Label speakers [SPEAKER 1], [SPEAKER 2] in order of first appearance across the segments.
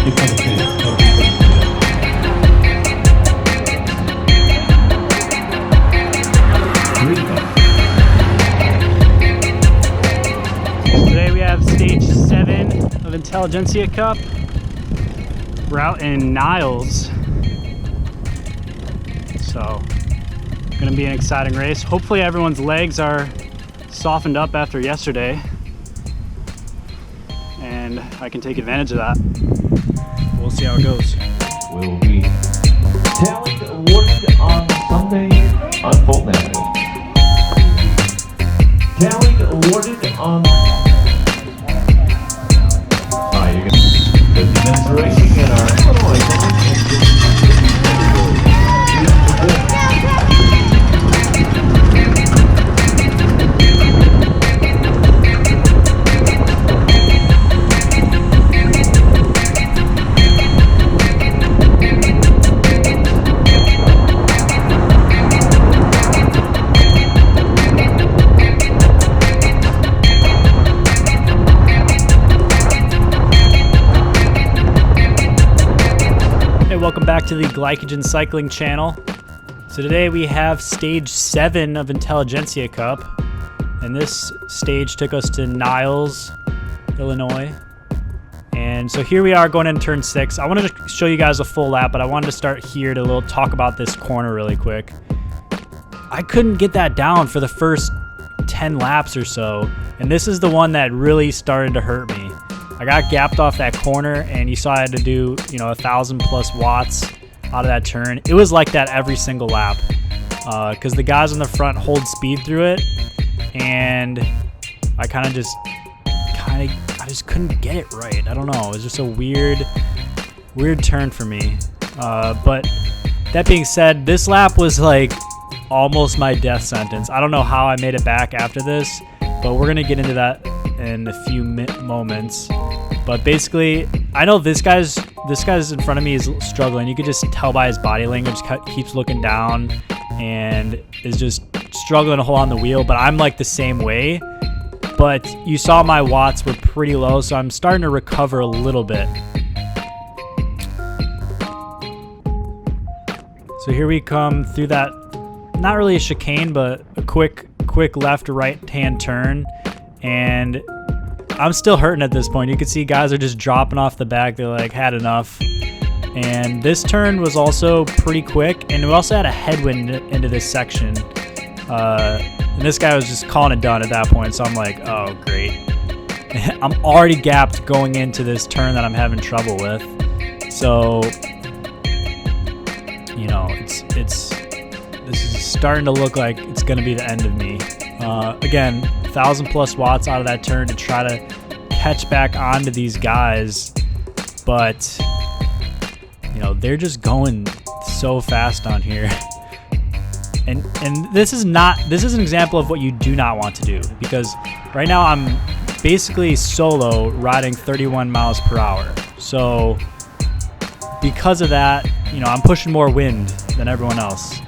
[SPEAKER 1] Today we have stage 7 of Intelligentsia Cup. We're out in Niles. So, gonna be an exciting race. Hopefully everyone's legs are softened up after yesterday, and I can take advantage of that. We'll see how it goes.
[SPEAKER 2] Will be talent awarded on Sunday on Fulton Avenue. Talent awarded on. Alright, you're gonna 50 minutes of racing in our Illinois.
[SPEAKER 1] Welcome back to the Glycogen Cycling channel. So today we have stage 7 of Intelligentsia Cup, and this stage took us to Niles, Illinois. And so here we are going into turn 6. I wanted to show you guys a full lap, but I wanted to start here to talk about this corner really quick. I couldn't get that down for the first 10 laps or so, and this is the one that really started to hurt me. I got gapped off that corner, and you saw I had to do, 1,000+ watts out of that turn. It was like that every single lap, because the guys on the front hold speed through it, and I just couldn't get it right. I don't know. It was just a weird turn for me. But that being said, this lap was like almost my death sentence. I don't know how I made it back after this, but we're gonna get into that in a few moments. But basically, I know this guy's in front of me is struggling. You could just tell by his body language, keeps looking down and is just struggling to hold on the wheel, but I'm like the same way. But you saw my watts were pretty low, so I'm starting to recover a little bit. So here we come through that, not really a chicane, but a quick left to right hand turn, and I'm still hurting at this point. You can see guys are just dropping off the back. They're like, had enough. And this turn was also pretty quick, and we also had a headwind into this section. And this guy was just calling it done at that point, so I'm like, oh, great. I'm already gapped going into this turn that I'm having trouble with. So, this is starting to look like it's going to be the end of me. Again, 1,000+ watts out of that turn to try to catch back onto these guys, but they're just going so fast on here. And this is an example of what you do not want to do, because right now I'm basically solo riding 31 miles per hour. So because of that, I'm pushing more wind than everyone else.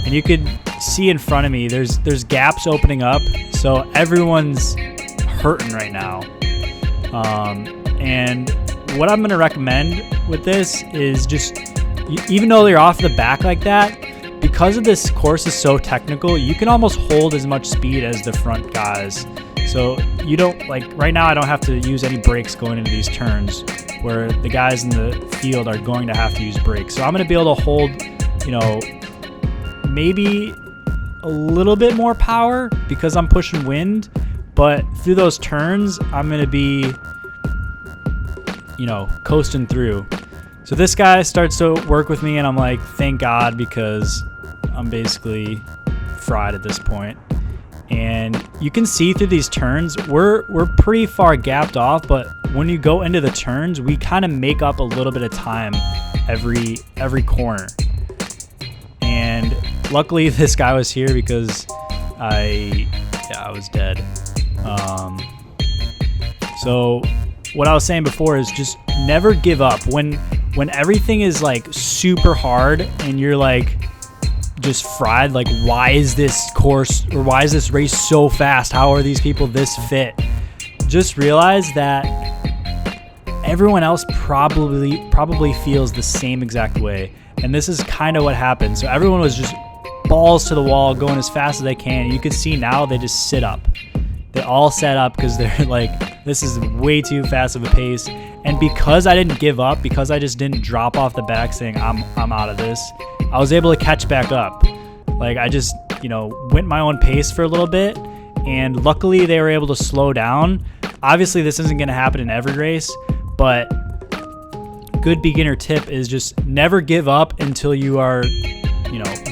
[SPEAKER 1] And you could see in front of me, there's gaps opening up, so everyone's hurting right now. And what I'm going to recommend with this is just, even though you're off the back like that, because of this course is so technical, you can almost hold as much speed as the front guys. So you don't, right now I don't have to use any brakes going into these turns, where the guys in the field are going to have to use brakes. So I'm going to be able to hold, maybe a little bit more power because I'm pushing wind, but through those turns, I'm going to be, coasting through. So this guy starts to work with me, and I'm like, thank God, because I'm basically fried at this point. And you can see through these turns, we're pretty far gapped off, but when you go into the turns, we kind of make up a little bit of time every corner. And luckily this guy was here, because I was dead. So what I was saying before is just never give up. When everything is like super hard and you're like just fried, like, why is this course, or why is this race so fast? How are these people this fit? Just realize that everyone else probably feels the same exact way. And this is kind of what happened. So everyone was just balls to the wall, going as fast as they can. You can see now they just sit up. They all set up because they're like, this is way too fast of a pace. And because I didn't give up, because I just didn't drop off the back saying I'm out of this, I was able to catch back up. Like I just, went my own pace for a little bit, and luckily they were able to slow down. Obviously this isn't going to happen in every race, but good beginner tip is just never give up until you are,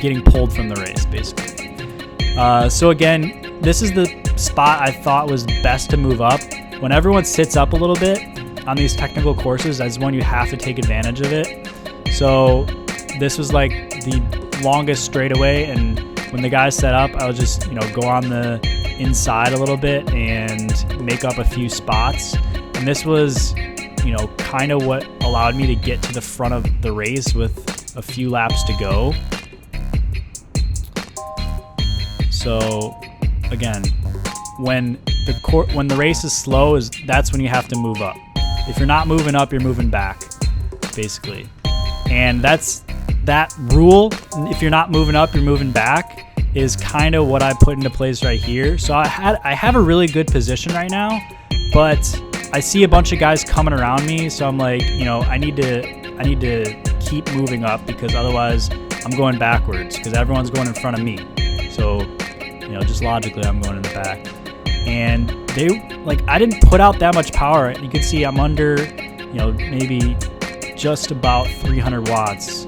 [SPEAKER 1] getting pulled from the race, basically. So again, this is the spot I thought was best to move up. When everyone sits up a little bit on these technical courses, that's when you have to take advantage of it. So this was like the longest straightaway, and when the guys set up, I would just, go on the inside a little bit and make up a few spots. And this was, kind of what allowed me to get to the front of the race with a few laps to go. So again, when the race is slow, that's when you have to move up. If you're not moving up, you're moving back, basically. And that rule, if you're not moving up, you're moving back, is kind of what I put into place right here. So I have a really good position right now, but I see a bunch of guys coming around me, so I'm like, I need to keep moving up, because otherwise I'm going backwards because everyone's going in front of me. So, just logically I'm going in the back. And I didn't put out that much power. You can see I'm under, maybe just about 300 watts.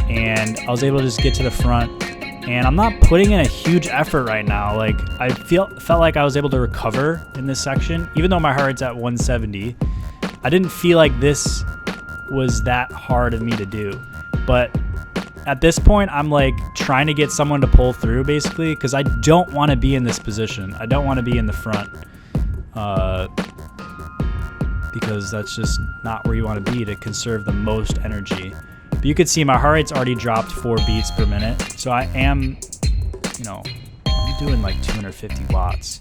[SPEAKER 1] And I was able to just get to the front. And I'm not putting in a huge effort right now. Like I felt like I was able to recover in this section, even though my heart rate's at 170. I didn't feel like this was that hard of me to do. But at this point, I'm like trying to get someone to pull through, basically, because I don't want to be in this position. I don't want to be in the front, because that's just not where you want to be to conserve the most energy. But you can see my heart rate's already dropped 4 beats per minute. So I am, I'm doing like 250 watts.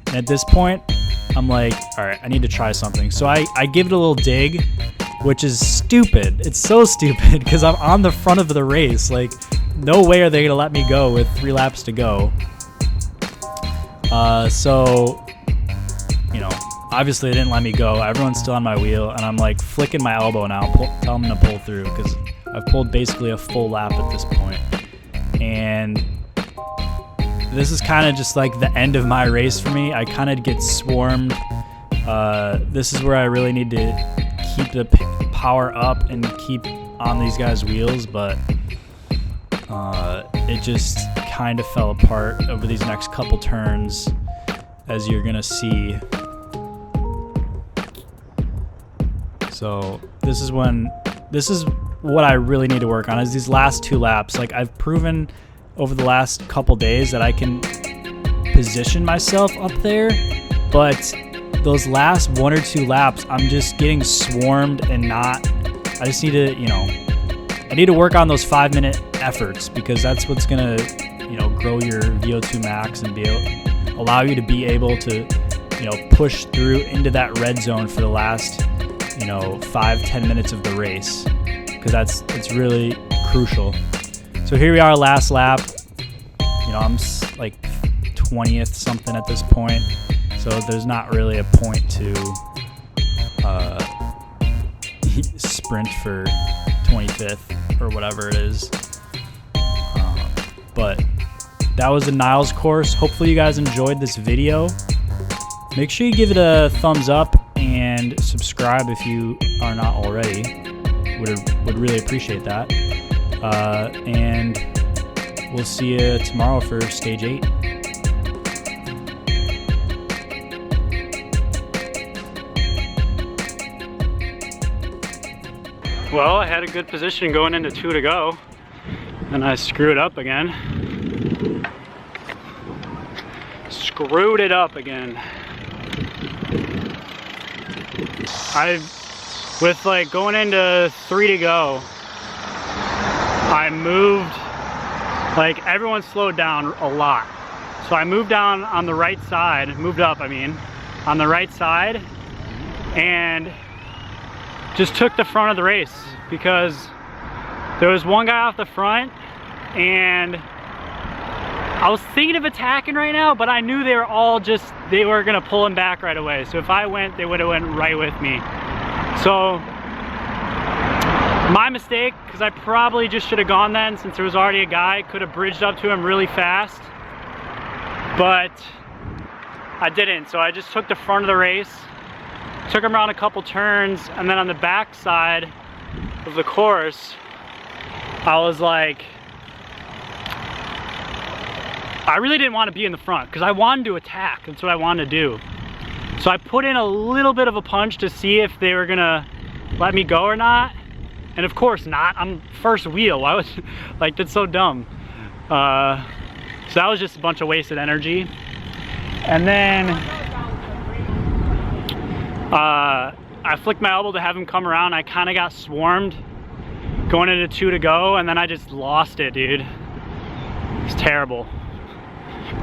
[SPEAKER 1] And at this point, I'm like, all right, I need to try something. So I give it a little dig, which is stupid. It's so stupid because I'm on the front of the race. Like, no way are they going to let me go with 3 laps to go. So, obviously they didn't let me go. Everyone's still on my wheel, and I'm like flicking my elbow now, telling them to pull through, because I've pulled basically a full lap at this point. And this is kind of just like the end of my race for me. I kind of get swarmed. This is where I really need to keep the power up and keep on these guys' wheels, but it just kind of fell apart over these next couple turns, as you're gonna see. So this is what I really need to work on, is these last 2 laps. Like, I've proven over the last couple days that I can position myself up there, but those last 1 or 2 laps, I'm just getting swarmed and I just need to, I need to work on those 5-minute efforts, because that's what's gonna, grow your VO2 max and allow you to be able to, push through into that red zone for the last, 5-10 minutes of the race, because it's really crucial. So here we are, last lap. I'm like 20th something at this point, so there's not really a point to sprint for 25th or whatever it is. But that was the Niles course. Hopefully you guys enjoyed this video. Make sure you give it a thumbs up and subscribe if you are not already. Would really appreciate that. And we'll see you tomorrow for stage 8. Well, I had a good position going into 2 to go, and I screwed up again. Screwed it up again. With like going into 3 to go, I moved, like everyone slowed down a lot. So I moved down on the right side, moved up, I mean, on the right side, and just took the front of the race because there was one guy off the front and I was thinking of attacking right now, but I knew they were gonna pull him back right away. So if I went, they would have went right with me. So my mistake, because I probably just should have gone then since there was already a guy, could have bridged up to him really fast, but I didn't. So I just took the front of the race, took him around a couple turns, and then on the back side of the course, I was like, I really didn't want to be in the front because I wanted to attack. That's what I wanted to do. So I put in a little bit of a punch to see if they were gonna let me go or not. And of course not. I'm first wheel. Why was, like, that's so dumb. So that was just a bunch of wasted energy. And then I flicked my elbow to have him come around. I kind of got swarmed going into 2 to go, and then I just lost it, dude. It's terrible.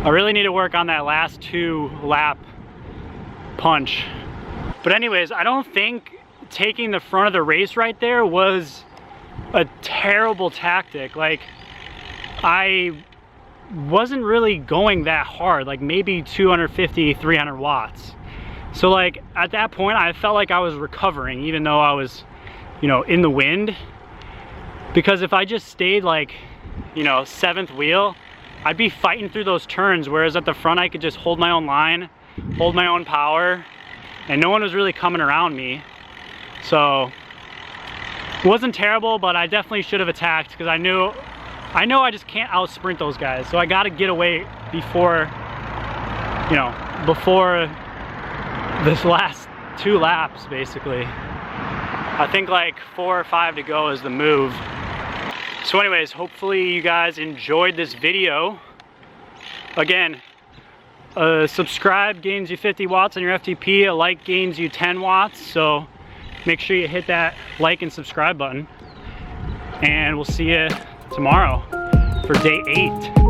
[SPEAKER 1] I really need to work on that last 2 lap punch. But anyways, I don't think taking the front of the race right there was a terrible tactic. Like, I wasn't really going that hard, like maybe 250, 300 watts. So like at that point, I felt like I was recovering even though I was, you know, in the wind. Because if I just stayed like, you know, 7th wheel, I'd be fighting through those turns, whereas at the front I could just hold my own line, hold my own power, and no one was really coming around me. So it wasn't terrible, but I definitely should have attacked because I know I just can't out sprint those guys. So I got to get away before, you know, before this last 2 laps basically. I think like 4 or 5 to go is the move. So anyways, hopefully you guys enjoyed this video. Again, subscribe gains you 50 watts on your FTP, a like gains you 10 watts. So make sure you hit that like and subscribe button. And we'll see you tomorrow for day 8.